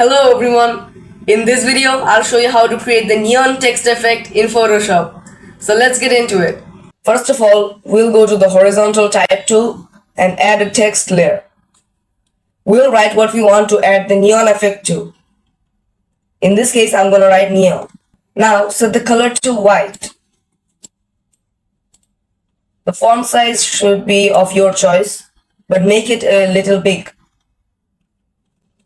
Hello everyone. In this video, I'll show you how to create the neon text effect in Photoshop. So let's get into it. First of all, we'll go to the horizontal type tool and add a text layer. We'll write what we want to add the neon effect to. In this case, I'm going to write neon. Now set the color to white. The font size should be of your choice, but make it a little big.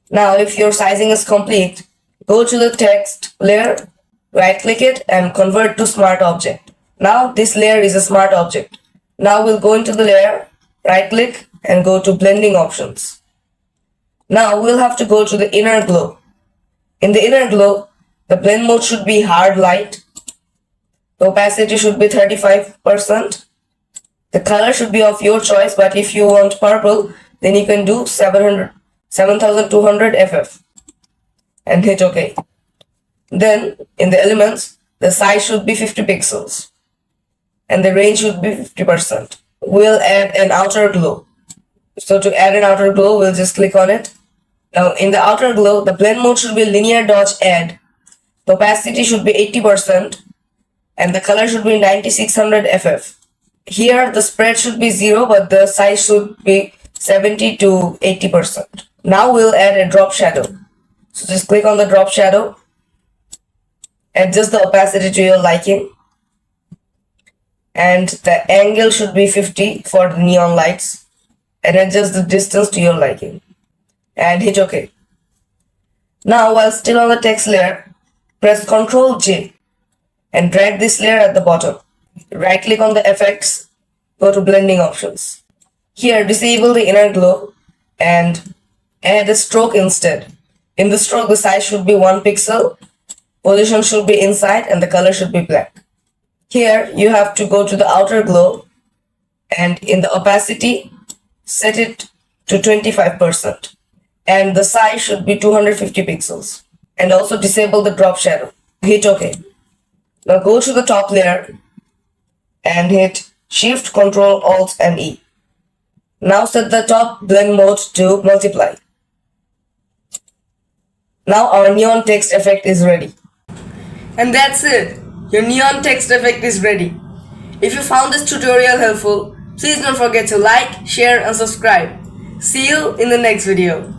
Now if your sizing is complete, go to the text layer, right click it and convert to smart object. Now this layer is a smart object. Now we'll go into the layer, right click and go to blending options. Now we'll have to go to the inner glow. In the inner glow, the blend mode should be hard light. The opacity should be 35%. The color should be of your choice, but if you want purple, then you can do 7200 ff and hit OK. Then in the elements, the size should be 50 pixels and the range should be 50%. We'll add an outer glow. So to add an outer glow, we'll just click on it. Now in the outer glow, the blend mode should be linear dodge add. The opacity should be 80% and the color should be 9600 ff. Here the spread should be 0, but the size should be 70 to 80%. Now we'll add a drop shadow. So just click on the drop shadow, adjust the opacity to your liking, and the angle should be 50 for the neon lights, and adjust the distance to your liking and hit OK. Now while still on the text layer, press Ctrl J and drag this layer at the bottom. Right click on the effects, go to blending options. Here disable the inner glow and add a stroke instead. In the stroke, the size should be 1 pixel, position should be inside and the color should be black. Here you have to go to the outer glow and in the opacity set it to 25% and the size should be 250 pixels, and also disable the drop shadow. Hit OK. Now go to the top layer and hit Shift, Ctrl, Alt and E. Now set the top blend mode to multiply. Now our neon text effect is ready. And that's it. Your neon text effect is ready. If you found this tutorial helpful, please don't forget to like, share and subscribe. See you in the next video.